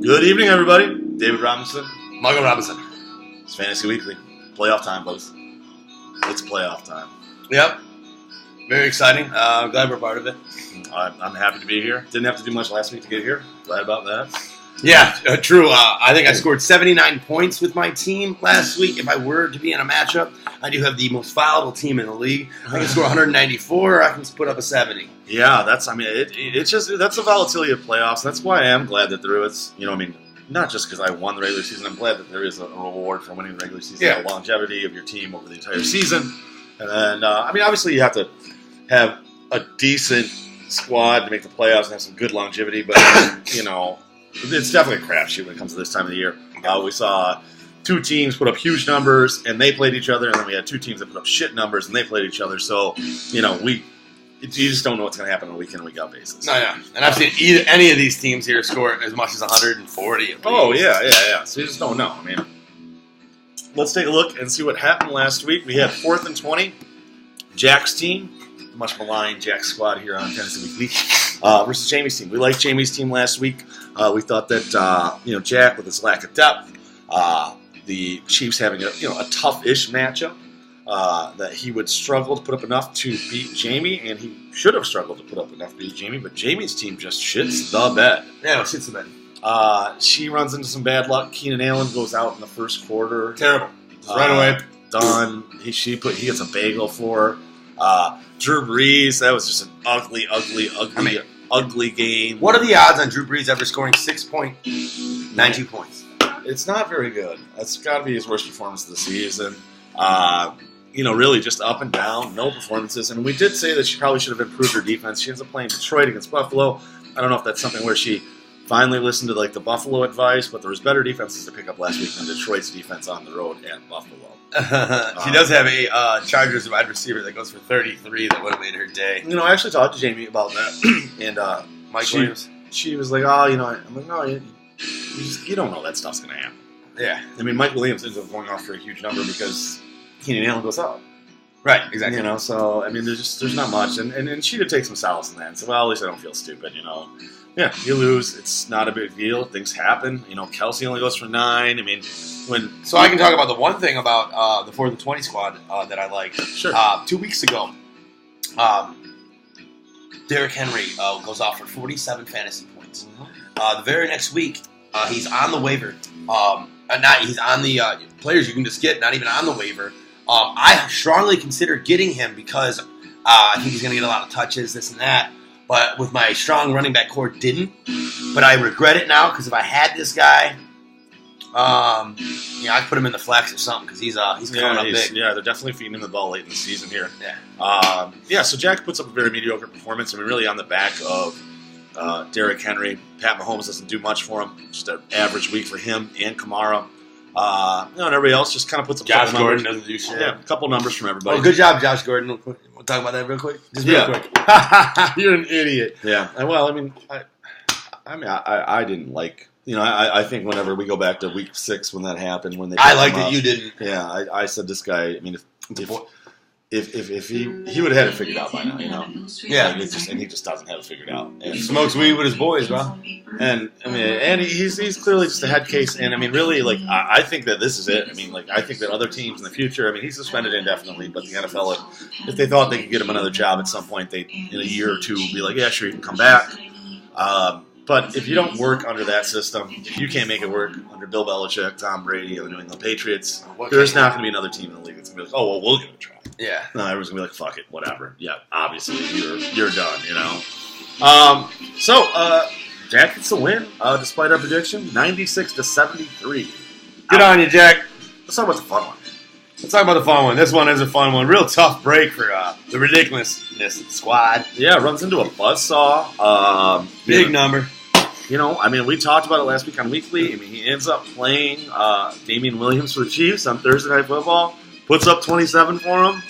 Good evening, everybody. David Robinson. Michael Robinson. It's Fantasy Weekly. Playoff time, boys. It's playoff time. Yep. Very exciting. Glad we're part of it. I'm happy to be here. Didn't have to do much last week to get here. Glad about that. Yeah, true. I think I scored 79 points with my team last week. If I were to be in a matchup, I do have the most volatile team in the league. I can score 194. I can put up a 70. Yeah, that's the volatility of playoffs. That's why I am glad that there is, not just because I won the regular season. I'm glad that there is a reward for winning the regular season. Yeah. The longevity of your team over the entire season. And then, obviously you have to have a decent squad to make the playoffs and have some good longevity. But, it's definitely a crapshoot when it comes to this time of the year. We saw two teams put up huge numbers, and they played each other. And then we had two teams that put up shit numbers, and they played each other. So, you just don't know what's going to happen on a week-in, week-out basis. No, yeah. And I've seen any of these teams here score as much as 140. Oh, yeah. So you just don't know. Let's take a look and see what happened last week. We had 4th and 20. Jack's team, much maligned Jack squad here on Fantasy Weekly, versus Jamie's team. We liked Jamie's team last week. We thought that, Jack, with his lack of depth, the Chiefs having a tough-ish matchup, that he would struggle to put up enough to beat Jamie, and he should have struggled to put up enough to beat Jamie, but Jamie's team just shits the bed. Yeah, shits the bed. She runs into some bad luck. Keenan Allen goes out in the first quarter. Terrible. Right away. Done. He gets a bagel for her. Drew Brees, that was just an ugly game. What are the odds on Drew Brees ever scoring 6.92 points? It's not very good. That's got to be his worst performance of the season. Really just up and down, no performances. And we did say that she probably should have improved her defense. She ends up playing Detroit against Buffalo. I don't know if that's something where she finally listened to the Buffalo advice, but there was better defenses to pick up last week than Detroit's defense on the road at Buffalo. She does have a Chargers wide receiver that goes for 33 that would have made her day. I actually talked to Jamie about that, and Mike Williams. She was like, I'm like, no, you don't know that stuff's going to happen. Yeah. Mike Williams ends up going off for a huge number because Keenan Allen goes out. Right, exactly. There's not much. And she did take some solace in that and said, well, at least I don't feel stupid, Yeah, you lose. It's not a big deal. Things happen. Kelsey only goes for 9. So I can talk about the one thing about the 4th and 20 squad that I like. Sure. 2 weeks ago, Derrick Henry goes off for 47 fantasy points. The very next week, he's on the waiver. He's on the players you can just get, not even on the waiver. I strongly consider getting him because I think he's going to get a lot of touches, this and that. But with my strong running back core, didn't. But I regret it now because if I had this guy, I'd put him in the flex or something because he's coming up big. Yeah, they're definitely feeding him the ball late in the season here. Yeah. So Jack puts up a very mediocre performance. Really on the back of Derrick Henry. Pat Mahomes doesn't do much for him. Just an average week for him and Kamara. And everybody else just kind of puts up Josh Gordon doesn't do shit. Yeah, a couple numbers from everybody. Oh, good job, Josh Gordon. We'll talk about that real quick. Just real quick. You're an idiot. Yeah. I didn't like. I think whenever we go back to week 6 when that happened, when they I liked it, you didn't. Yeah, I said this guy. If he would have had it figured out by now, Yeah, and he just doesn't have it figured out. And he smokes weed with his boys, bro. And he's clearly just a head case. And really, I think that this is it. I think that other teams in the future. He's suspended indefinitely, but the NFL, if they thought they could get him another job at some point, they in a year or two be like, yeah, sure, you can come back. But if you don't work under that system, if you can't make it work under Bill Belichick, Tom Brady, and the New England Patriots, there's not going to be another team in the league that's going to be like, oh, well, we'll give it a try. Yeah. No, everyone's going to be like, fuck it, whatever. Yeah, obviously, you're done, So, Jack gets the win, despite our prediction, 96-73. Good on you, Jack. Let's talk about the fun one. Let's talk about the fun one. This one is a fun one. Real tough break for the ridiculousness squad. Yeah, runs into a buzzsaw. Big number. We talked about it last week on Weekly. He ends up playing Damian Williams for the Chiefs on Thursday Night Football. Puts up 27 for him.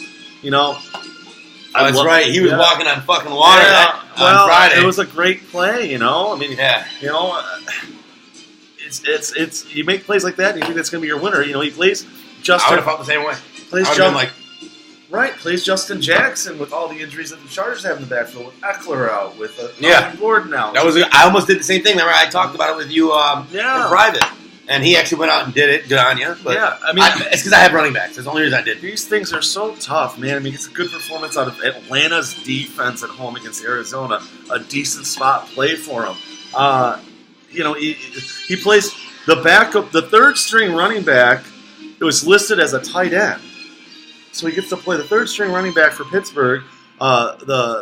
That's right. He was walking on fucking water on Friday. It was a great play, Yeah. It's you make plays like that, and you think that's going to be your winner. He plays just. I would have felt the same way. Plays I would have been like, Right, plays Justin Jackson with all the injuries that the Chargers have in the backfield, with Eckler out, with Gordon out. I almost did the same thing. Remember, I talked about it with you in private. And he actually went out and did it. Good on you. But I mean, it's because I have running backs. That's the only reason I did. These things are so tough, man. I mean, it's a good performance out of Atlanta's defense at home against Arizona. A decent spot play for him. He plays the backup, the third string running back. It was listed as a tight end, so he gets to play the third string running back for Pittsburgh. Jalen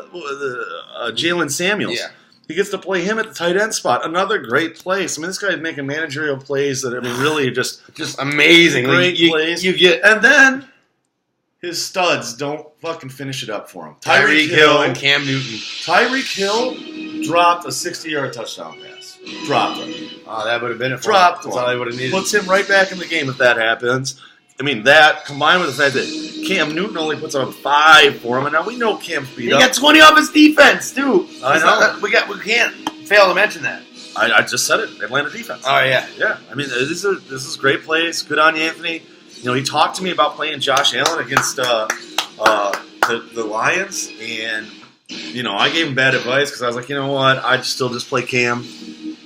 Samuels. Yeah. He gets to play him at the tight end spot. Another great place. I mean, this guy's making managerial plays that really just amazing. Great plays. And then his studs don't fucking finish it up for him. Tyreek Hill and Cam Newton. Tyreek Hill dropped a 60-yard touchdown pass. Dropped it. Oh, that would have been it. Dropped him. That's all he would have needed. Puts him right back in the game if that happens. I mean, that combined with the fact that Cam Newton only puts on 5 for him, and now we know Cam's beat up. He got 20 off his defense too. I know. We can't fail to mention that. I just said it. Atlanta defense. Oh yeah, yeah. I mean, this is great plays. Good on you, Anthony. He talked to me about playing Josh Allen against the Lions, and I gave him bad advice because I was like, you know what, I'd still just play Cam,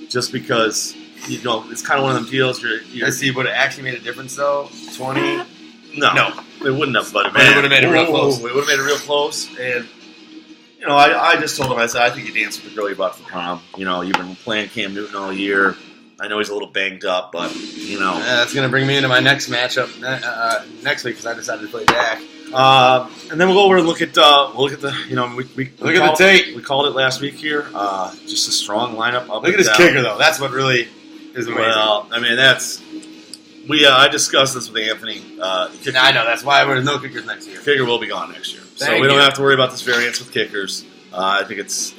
just because. It's kind of one of them deals. Let's see, would it actually made a difference though? 20? No, it wouldn't have. But it would have made it real close. It would have made it real close. And I just told him, I said, I think you danced with the girl you brought to the prom. You've been playing Cam Newton all year. I know he's a little banged up, but that's gonna bring me into my next matchup next week because I decided to play Dak. And then we'll go over and look at the look at the tape. We called it last week here. Just a strong lineup. Look at his kicker though. That's what really. Well, I mean, I discussed this with Anthony. I know, that's why there's no kickers next year. Kicker will be gone next year. So we don't have to worry about this variance with kickers. I think it's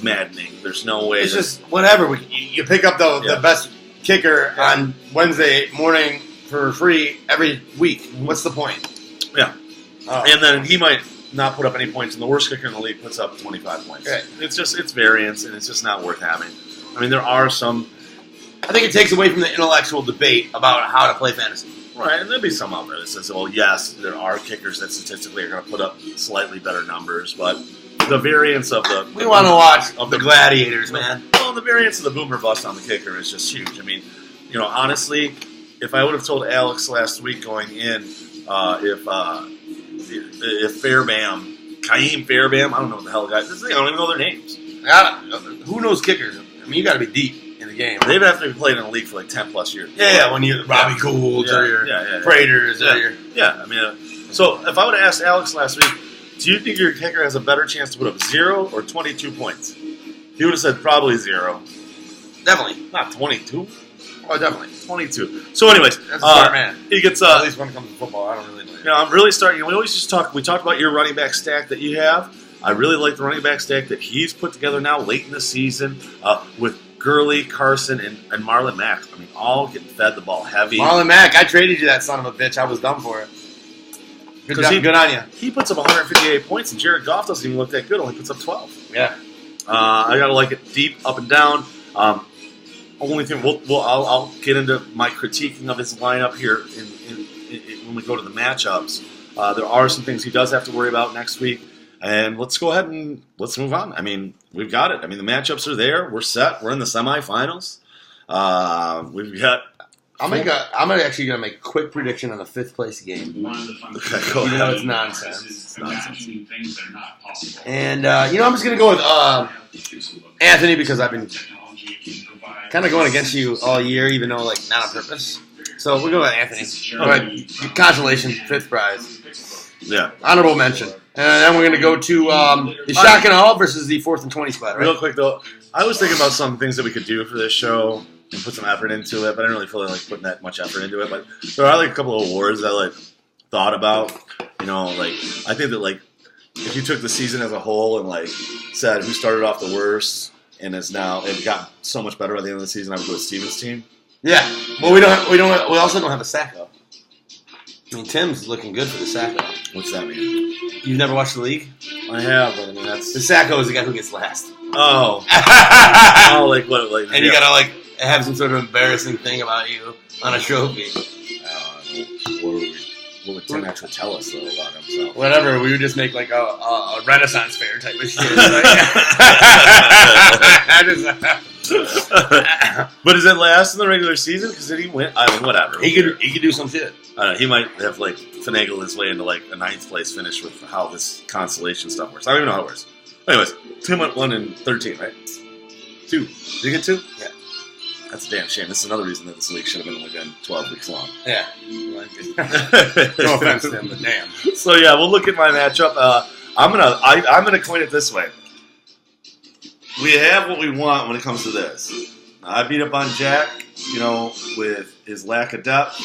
maddening. There's no way. It's just whatever. You pick up the best kicker on Wednesday morning for free every week. What's the point? Yeah. And then he might not put up any points, and the worst kicker in the league puts up 25 points. Right. It's variance, and it's just not worth having. I mean, there are some. I think it takes away from the intellectual debate about how to play fantasy. Right, and there'll be some out there that says, well, yes, there are kickers that statistically are going to put up slightly better numbers, but the variance of the... We want to watch the gladiators, man. Well, the variance of the boomer bust on the kicker is just huge. I mean, honestly, if I would have told Alex last week going in, if Kaim Fairbam, I don't know what the hell guys, I don't even know their names. Who knows kickers? I mean, you got to be deep in the game. They've have to be played in the league for like 10 plus years. Yeah, when you're Robbie Gould or your Praetors or your... Yeah, I mean, so if I would have asked Alex last week, do you think your kicker has a better chance to put up 0 or 22 points? He would have said probably 0. Definitely. Not 22. Oh, definitely. 22. So anyways, that's a smart man. He gets... at least when it comes to football, I don't really know. I'm really starting... we always just talk... We talked about your running back stack that you have. I really like the running back stack that he's put together now late in the season with Gurley, Carson, and Marlon Mack. I mean, all getting fed the ball heavy. Marlon Mack, I traded you that son of a bitch. I was done for it. Good on you. He puts up 158 points, and Jared Goff doesn't even look that good. Only puts up 12. Yeah. I gotta like it deep, up and down. Only thing I'll get into my critiquing of his lineup here when we go to the matchups. There are some things he does have to worry about next week. And let's go ahead and let's move on. I mean, we've got it. I mean, the matchups are there. We're set. We're in the semifinals. We've got. I'm actually gonna make a quick prediction on the 5th place game. Okay, go ahead. You know it's nonsense. It's nonsense. And I'm just gonna go with Anthony because I've been kind of going against you all year, even though not on purpose. So we're going with Anthony. All right, consolation 5th prize. Yeah, honorable mention. And then we're going to go to the Shock and Awe versus the 4th and 20 spot, right? Real quick, though, I was thinking about some things that we could do for this show and put some effort into it, but I didn't really feel like putting that much effort into it. But there are a couple of awards that I thought about. I think that if you took the season as a whole and said who started off the worst and it got so much better by the end of the season, I would go with Steven's team. Yeah. Well, we also don't have a sack though. I mean, Tim's looking good for the Sacco. What's that mean? You've never watched the league? I have, but I mean that's the Sacco is the guy who gets last. Oh, what? And you gotta have some sort of embarrassing thing about you on a trophy. what would Tim actually tell us though about him? So Whatever, we would just make like a Renaissance fair type of shit. But does it last in the regular season? Because did he win? I mean, whatever. He could do some shit. I don't know. He might have like finagled his way into like a 9th place finish with how this consolation stuff works. I don't even know how it works. Anyways, Tim went 1-13, right? 2. Did he get 2? Yeah. That's a damn shame. This is another reason that this league should have been only been 12 weeks long. Yeah. No offense to him, but damn. So yeah, we'll look at my matchup. I'm gonna coin it this way. We have what we want when it comes to this. I beat up on Jack, with his lack of depth,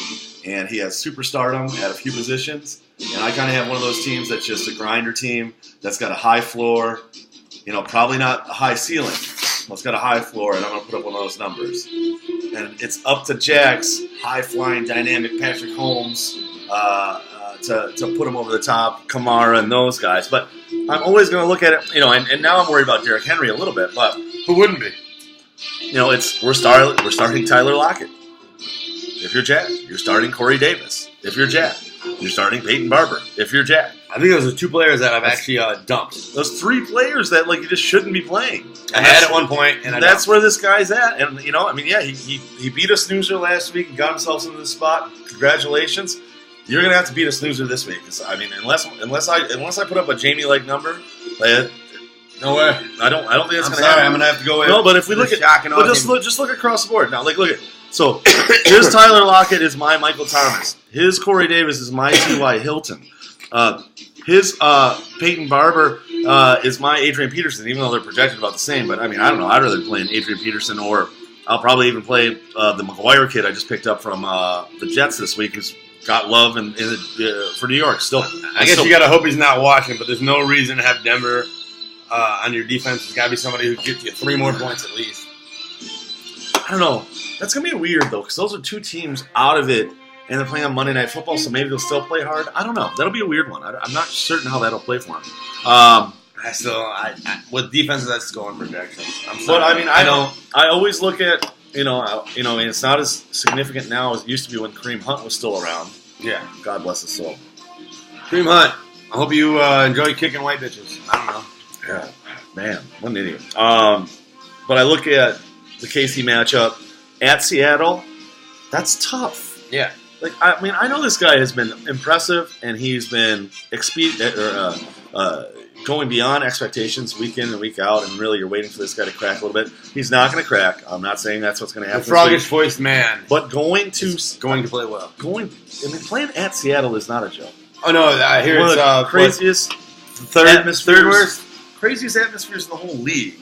and he has superstardom at a few positions. And I kind of have one of those teams that's just a grinder team that's got a high floor, probably not a high ceiling. Well, it's got a high floor, and I'm going to put up one of those numbers. And it's up to Jack's high-flying, dynamic Patrick Holmes to put him over the top, Kamara and those guys. But I'm always going to look at it, and now I'm worried about Derrick Henry a little bit. But who wouldn't be? We're starting Tyler Lockett. If you're Jack, you're starting Corey Davis. If you're Jack, you're starting Peyton Barber. If you're Jack. I think those are 2 players that I've actually dumped. Those 3 players that you just shouldn't be playing. I had at one point, and that's where this guy's at. And he beat a snoozer last week and got himself into the spot. Congratulations. You're gonna have to beat a snoozer this week. Unless I put up a Jamie-like number, no way. I don't think it's gonna happen. I'm gonna have to go with. No, but if we look at just look across the board now. Look at so his Tyler Lockett is my Michael Thomas. His Corey Davis is my T.Y. Hilton. His Peyton Barber is my Adrian Peterson, even though they're projected about the same. But, I don't know. I'd rather play an Adrian Peterson, or I'll probably even play the McGuire kid I just picked up from the Jets this week, who's got love for New York still. I guess you got to hope he's not watching, but there's no reason to have Denver on your defense. There's got to be somebody who gets you 3 more points at least. I don't know. That's going to be weird, though, because those are 2 teams out of it. And they're playing on Monday Night Football, so maybe they'll still play hard. I don't know. That'll be a weird one. I'm not certain how that'll play for them. With defenses, that's going projections. But I always look at and it's not as significant now as it used to be when Kareem Hunt was still around. Yeah, God bless his soul. Kareem Hunt. I hope you enjoy kicking white bitches. I don't know. Yeah, man, what an idiot. But I look at the KC matchup at Seattle. That's tough. Yeah. I know this guy has been impressive, and he's been going beyond expectations week in and week out, and really you're waiting for this guy to crack a little bit. He's not going to crack. I'm not saying that's what's going to happen. The froggish-voiced man. But going to play well. Playing at Seattle is not a joke. Oh, no, I hear one it's of the craziest third worst? Craziest atmospheres in the whole league.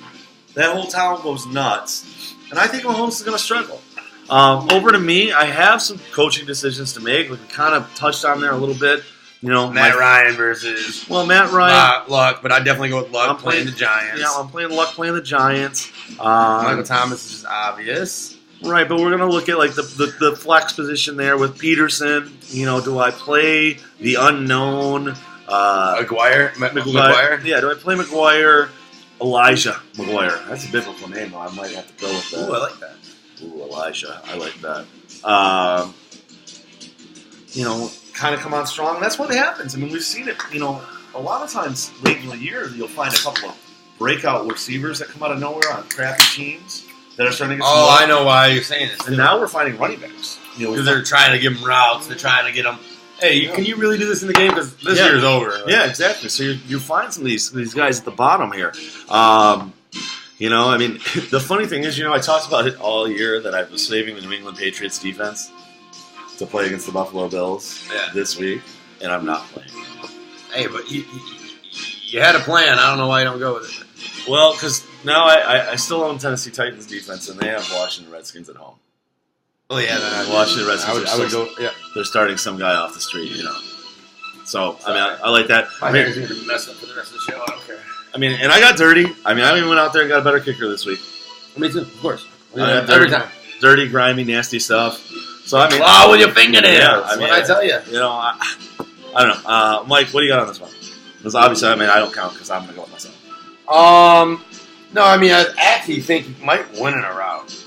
That whole town goes nuts. And I think Mahomes is going to struggle. Over to me, I have some coaching decisions to make. We kind of touched on there a little bit. Matt Ryan versus Matt Ryan, Luck, but I'd definitely go with Luck. I'm playing the Giants. Yeah, I'm playing Luck playing the Giants. Michael Thomas is just obvious, right? But we're gonna look at the flex position there with Peterson. Do I play the unknown McGuire? Yeah, do I play McGuire? Elijah McGuire. That's a biblical name, though. I might have to go with that. Ooh, I like that. Ooh, Elijah. I like that. Kind of come on strong. That's what happens. We've seen it, a lot of times late in the year, you'll find a couple of breakout receivers that come out of nowhere on crappy teams that are starting to get some luck. I know why you're saying this. And now we're finding running backs. Because they're trying to give them routes. They're trying to get them, hey, can you really do this in the game? Because this year's over. Right? Yeah, exactly. So you find some of these guys at the bottom here. The funny thing is, I talked about it all year that I was saving the New England Patriots defense to play against the Buffalo Bills this week, and I'm not playing. Hey, but you had a plan. I don't know why you don't go with it. Well, because now I still own Tennessee Titans defense, and they have Washington Redskins at home. Oh yeah, then Washington Redskins. I would go. Yeah, they're starting some guy off the street, So I like that. My hair's gonna be messed up for the rest of the show. I don't care. And I got dirty. I even went out there and got a better kicker this week. Me too, of course. Every time. Dirty, grimy, nasty stuff. So claw with your fingernails. Yeah, what I tell you. I don't know. Mike, what do you got on this one? Because obviously, I don't count because I'm gonna go with myself. No, I actually think you might win in a route.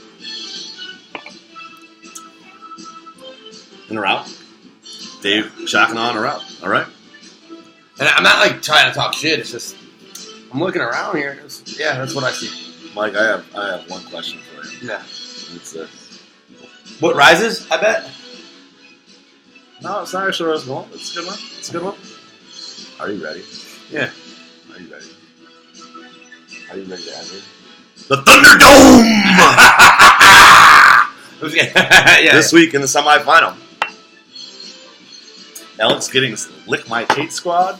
In a route? Dave shocking on or out. All right. And I'm not like trying to talk shit. It's just I'm looking around here. That's what I see. Mike, I have one question for you. Yeah. It's What rises? I bet. No, it's not actually where I was going. It's a good one. It's a good one. Are you ready? Yeah. Are you ready? Are you ready to enter the Thunderdome? Yeah. This week in the semifinal, Alex Giddings' Lick My Kate squad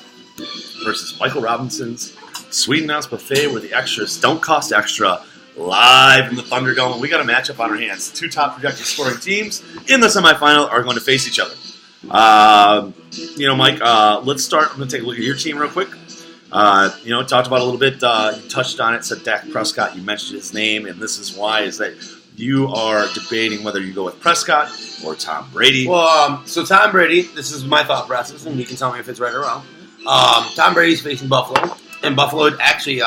versus Michael Robinson's Sweet House Buffet, where the extras don't cost extra. Live in the Thunderdome, we got a matchup on our hands. The two top projected scoring teams in the semifinal are going to face each other. Mike, let's start. I'm going to take a look at your team real quick. Talked about it a little bit. You touched on it, said Dak Prescott. You mentioned his name, and this is why, is that you are debating whether you go with Prescott or Tom Brady. Well, so Tom Brady, this is my thought process, and you can tell me if it's right or wrong. Tom Brady's facing Buffalo, and Buffalo actually,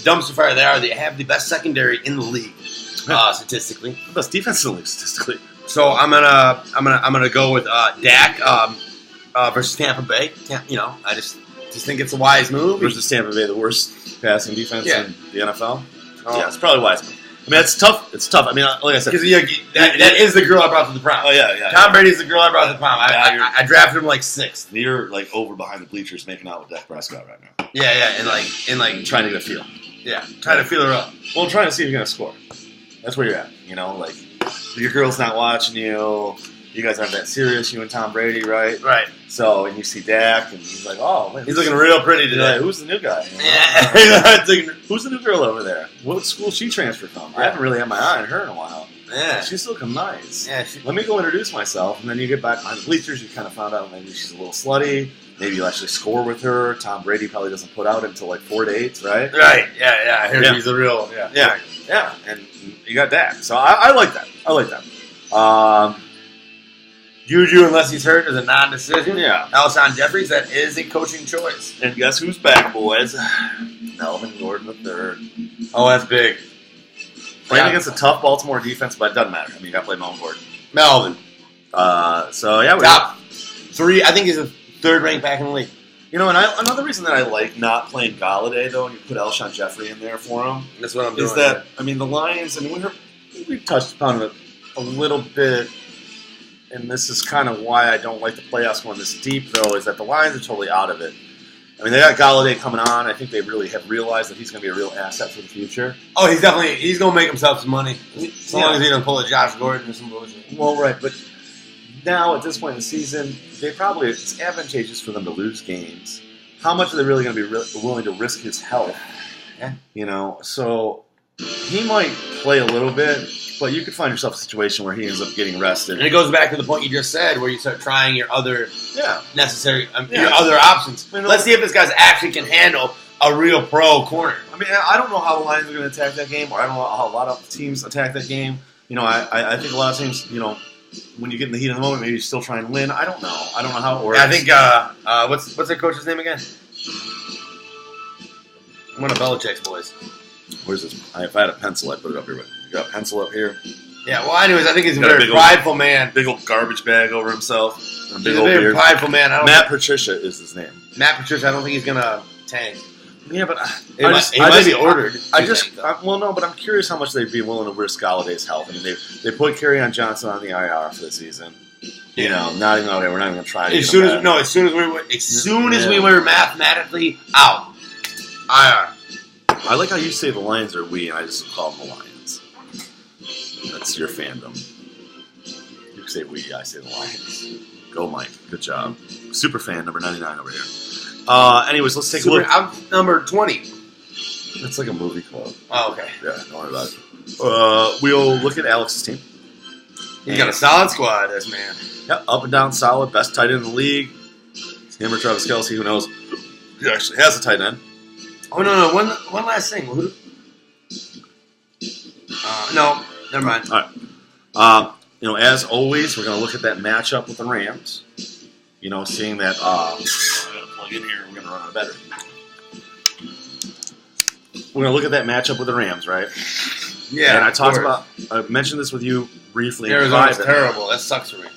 dumpster fire they have the best secondary in the league, statistically. The best defense in the league, statistically. So I'm gonna go with Dak versus Tampa Bay. I just think it's a wise move. Versus Tampa Bay, the worst passing defense in the NFL. Oh. Yeah, it's probably wise. I mean, it's tough. It's tough. I mean, like I said, because that is the girl I brought to the prom. Oh yeah. Tom Brady's the girl I brought to the prom. I drafted him like 6th. You're like over behind the bleachers making out with Dak Prescott right now. Yeah, and like trying to get a feel. Yeah, trying to feel her up. Well, trying to see if you're gonna score. That's where you're at. Like your girl's not watching you. You guys aren't that serious. You and Tom Brady, right? Right. So, and you see Dak, and he's like, "Oh, man, he's looking real pretty today." Like, who's the new guy? Yeah. Who's the new girl over there? What school she transferred from? I haven't really had my eye on her in a while. Yeah. She's looking nice. Yeah. Let me go introduce myself, and then you get back behind the bleachers. You kind of found out maybe she's a little slutty. Maybe you'll actually score with her. Tom Brady probably doesn't put out until like 4 dates, right? Right. Yeah. I heard he's a real. Yeah. And you got Dak. So I like that. I like that. Juju, unless he's hurt, is a non-decision. Yeah. Alshon Jeffries, that is a coaching choice. And guess who's back, boys? Melvin Gordon III. Oh, that's big. Playing against a tough Baltimore defense, but it doesn't matter. I mean, you got to play Melvin Gordon. Melvin. Top 3. I think he's the 3rd ranked back in the league. And another reason that I like not playing Galladay, though, and you put Alshon Jeffrey in there for him. That's what I'm doing. Is that, the Lions, we touched upon it a little bit. And this is kind of why I don't like the playoffs going this deep, though, is that the Lions are totally out of it. They got Galladay coming on. I think they really have realized that he's going to be a real asset for the future. Oh, he's going to make himself some money. As long as he doesn't pull a Josh Gordon or some bullshit. Well, right, but now at this point in the season, it's advantageous for them to lose games. How much are they really going to be willing to risk his health? Yeah. So he might play a little bit, but you could find yourself a situation where he ends up getting rested. And it goes back to the point you just said, where you start trying your other necessary, your Yeah. other options. Let's see if this guy actually can handle a real pro corner. I don't know how the Lions are going to attack that game, or I don't know how a lot of teams attack that game. I think a lot of teams, when you get in the heat of the moment, maybe you still try and win. I don't know. I don't know how it works. I think, what's their coach's name again? One of Belichick's boys. Where's this? If I had a pencil, I'd put it up here. But you got a pencil up here? Yeah, well, anyways, I think he's a very prideful man. Big old garbage bag over himself. And a big He's old a very beard. prideful man. Matt Patricia is his name. Matt Patricia, I don't think he's going to tank. Yeah, but He might be ordered. But I'm curious how much they'd be willing to risk Galladay's health. They put Kerryon Johnson on the IR for the season. Not even okay. We're not even going to try. As soon as we were mathematically out, IR. I like how you say the Lions are we, and I just call them the Lions. That's your fandom. You say we, I say the Lions. Go, Mike. Good job. Super fan number 99 over here. Anyways, let's take a look. I'm number 20. It's like a movie club. Oh, okay. Yeah, don't worry about it. We'll look at Alex's team. He's got a solid squad, this man. Yep, up and down, solid. Best tight end in the league. It's him or Travis Kelce, who knows? He actually has a tight end. Oh, no. One last thing. No, never mind. All right. As always, we're going to look at that matchup with the Rams. Seeing that, I'm going to plug in here. We're going to run out of battery. We're going to look at that matchup with the Rams, right? Yeah. And I mentioned this with you briefly. Arizona's terrible. That sucks for me.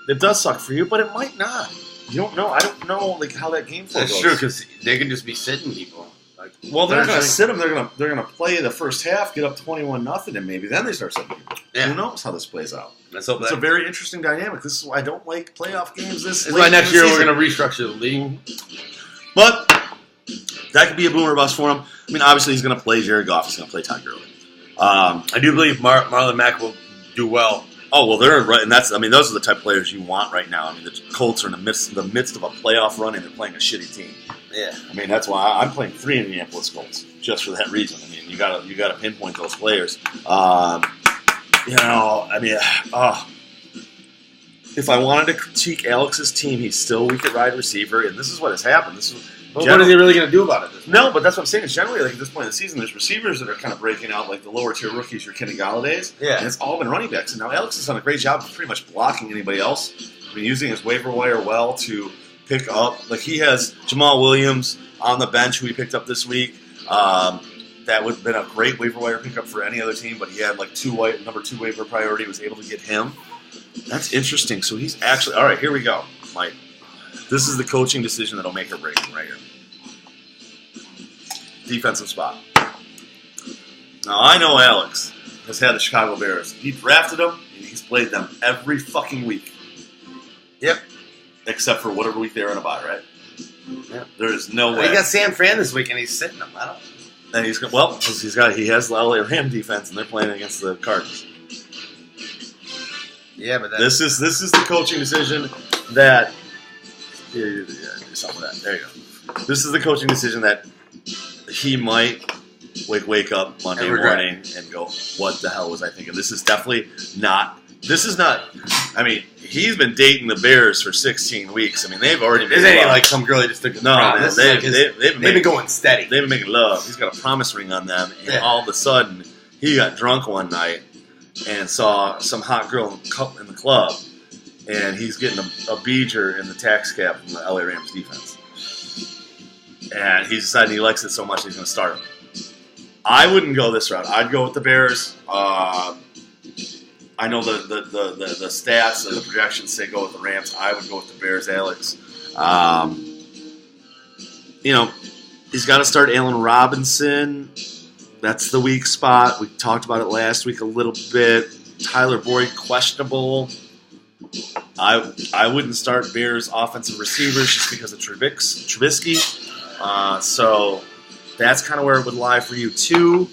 It does suck for you, but it might not. You don't know. I don't know like how that game flow That's goes. true, because they can just be sitting people. Like, Well, they're not going to sit them. They're gonna play the first half, get up 21-0, and maybe then they start setting people. Yeah. Who knows how this plays out? Let's hope It's that. a very interesting dynamic. This is why I don't like playoff games. This is why next year we're going to restructure the league. But that could be a boomer bust for him. I mean, obviously he's going to play Jared Goff. He's going to play Todd Gurley. I do believe Marlon Mack will do well. Oh well, they're right, and that's. I mean, those are the type of players you want right now. I mean, the Colts are in the midst of a playoff run, and they're playing a shitty team. Yeah. I mean, that's why I'm playing 3 Indianapolis Colts just for that reason. I mean, you gotta pinpoint those players. You know, I mean, if I wanted to critique Alex's team, he's still weak at wide receiver, and this is what has happened. What is he really going to do about it? No, but that's what I'm saying. Is generally, like at this point in the season, there's receivers that are kind of breaking out, like the lower tier rookies, your Kenny Galladay's. Yeah. And it's all been running backs. And now Alex has done a great job of pretty much blocking anybody else. I mean, using his waiver wire well to pick up. Like he has Jamal Williams on the bench, who he picked up this week. That would have been a great waiver wire pickup for any other team, but he had like number 2 waiver priority, was able to get him. That's interesting. So he's actually, all right, here we go, Mike. This is the coaching decision that'll make or break him right here. Defensive spot. Now, I know Alex has had the Chicago Bears. He drafted them, and he's played them every fucking week. Yep. Except for whatever week they're in a bye, right? Yep. There is no way. He got San Fran this week, and he's sitting them. I don't. And he's well, because he has the LA Ram defense, and they're playing against the Cardinals. Yeah, but this is the coaching decision that. Do something with that. There you go. This is the coaching decision that he might wake up Monday morning and go, "What the hell was I thinking?" This is definitely not. This is not. I mean, he's been dating the Bears for 16 weeks. I mean, they've already. This ain't like some girl he just took to the prom. No, they've been going steady. They've been making love. He's got a promise ring on them, and all of a sudden, he got drunk one night and saw some hot girl in the club, and he's getting a beeger in the tax cap from the LA Rams defense. And he's decided he likes it so much he's going to start him. I wouldn't go this route. I'd go with the Bears. I know the stats and the projections say go with the Rams. I would go with the Bears, Alex. You know, he's got to start Allen Robinson. That's the weak spot. We talked about it last week a little bit. Tyler Boyd, questionable. I wouldn't start Bears offensive receivers just because of Trubisky. So that's kind of where it would lie for you too.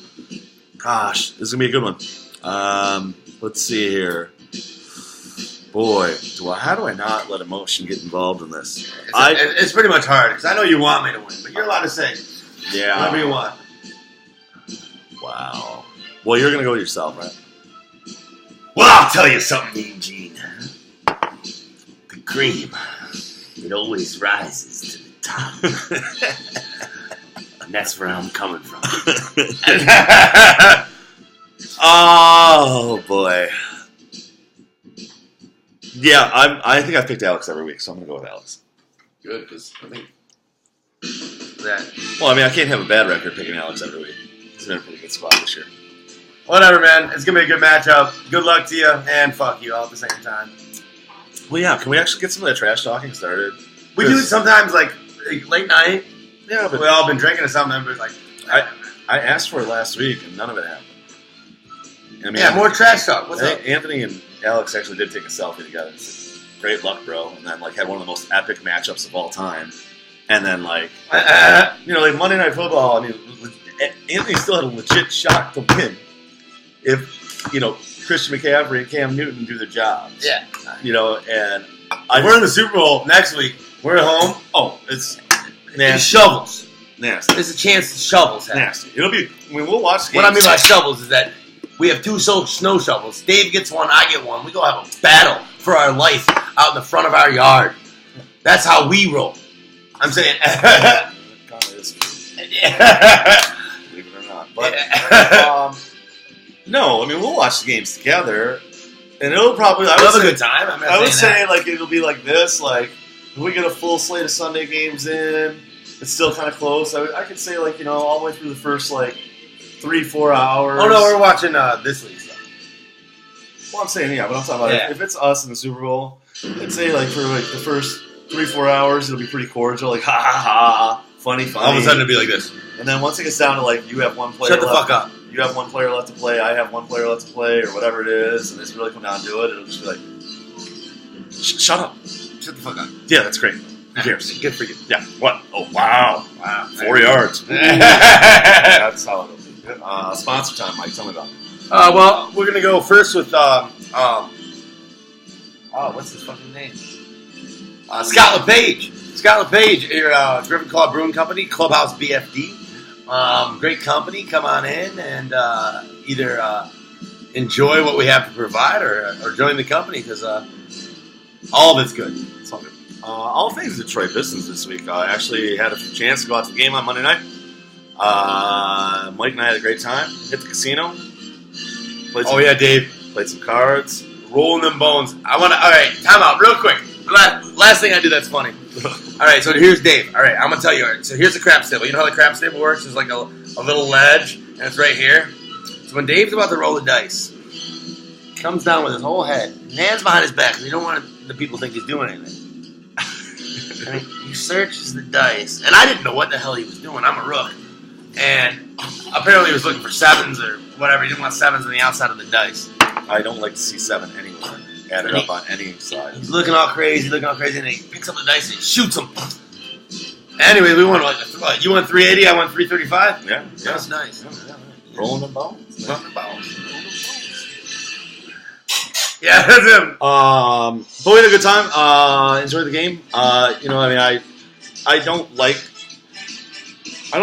Gosh, this is going to be a good one. Let's see here. Boy, how do I not let emotion get involved in this? It's pretty much hard, because I know you want me to win, but you're allowed to say whatever you want. Wow. Well, you're going to go with yourself, right? Well, I'll tell you something, Eugene. The cream, it always rises to the top. And that's where I'm coming from. Oh, boy. Yeah, I think I've picked Alex every week, so I'm going to go with Alex. Good, because I think that... Well, I mean, I can't have a bad record picking Alex every week. He's been a pretty good squad this year. Whatever, man. It's going to be a good matchup. Good luck to you, and fuck you all at the same time. Well, yeah, can we actually get some of that trash talking started? We do it sometimes, like late night. Yeah, but we all been drinking or something. Everybody's like, I asked for it last week, and none of it happened. I mean, yeah, more trash talk. What's up? Anthony and Alex actually did take a selfie together. It's great luck, bro. And then had one of the most epic matchups of all time. And then like Monday Night Football. I mean, Anthony still had a legit shot to win if Christian McCaffrey and Cam Newton do their jobs. Yeah. And we're in the Super Bowl next week. We're at home. Oh, it's nasty. It's shovels. Nasty. There's a chance shovels happen. Nasty. It'll be. I mean, we'll watch the games. What I mean by shovels is that we have 2 snow shovels. Dave gets one, I get one. We go have a battle for our life out in the front of our yard. That's how we roll. I'm saying. Believe it or not. But, no, I mean, we'll watch the games together. And it'll probably. We'll have a good time. I would say, it'll be like this. Like, if we get a full slate of Sunday games in, it's still kind of close. I could say, all the way through the first, 3-4 hours. Oh, no, we're watching this week. Well, I'm saying, but I'm talking about if it's us in the Super Bowl, I'd say like for like the first 3-4 hours, it'll be pretty cordial, like ha ha ha, funny. All of a sudden, it'll be like this. And then once it gets down to like you have one player Shut the left, fuck up. you have one player left to play, I have one player left to play, or whatever it is, and it's really come down to it, it'll just be like, shut up. Shut the fuck up. Yeah, that's great. Who cares? Good for you. Yeah. What? Oh, wow. Wow. 4 yards. That's how it'll be. Sponsor time, Mike. Tell me about it. Well, we're gonna go first with what's his fucking name? Scott LePage. Scott LePage, your Griffin Claw Brewing Company, Clubhouse BFD. Great company. Come on in and either enjoy what we have to provide or join the company because all of it's good. It's all good. All things Detroit Pistons this week. I actually had a chance to go out to the game on Monday night. Mike and I had a great time. Hit the casino. Dave. Played some cards. Rolling them bones. All right, time out real quick. Last thing I do that's funny. All right, so here's Dave. All right, I'm going to tell you. All right, so here's the craps table. You know how the craps table works? There's like a little ledge, and it's right here. So when Dave's about to roll the dice, he comes down with his whole head, and hands behind his back, because you don't want the people to think he's doing anything. And he searches the dice, and I didn't know what the hell he was doing. I'm a rook. And apparently he was looking for sevens or whatever. He didn't want sevens on the outside of the dice. I don't like to see 7 anywhere. Added up on any side. He's looking all crazy, and he picks up the dice and he shoots them. Anyway, we won you won 380, I won 335. Yeah, that's nice. Yeah. Rolling the bones. Yeah, that's him. But we had a good time. Enjoyed the game. I don't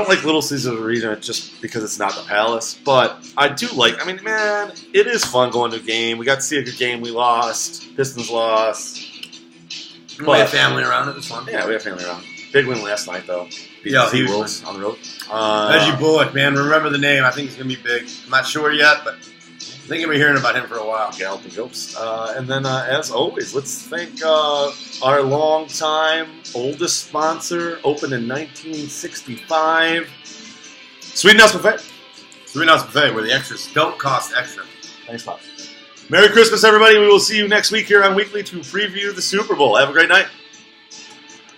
like Little Caesars Arena just because it's not the Palace, but I do like. I mean, man, it is fun going to a game. We got to see a good game. We lost. Pistons lost. We had family around. It was fun. Yeah, we had family around. Big win last night, though. Beat Yeah, the Wolves on the road. Reggie Bullock, man, remember the name. I think he's gonna be big. I'm not sure yet, but I think we'll be hearing about him for a while. Gallup and Ghost. And then, as always, let's thank our longtime oldest sponsor, opened in 1965, Sweet House Buffet. Sweet House Buffet, where the extras don't cost extra. Thanks, Pop. Merry Christmas, everybody. We will see you next week here on Weekly to preview the Super Bowl. Have a great night.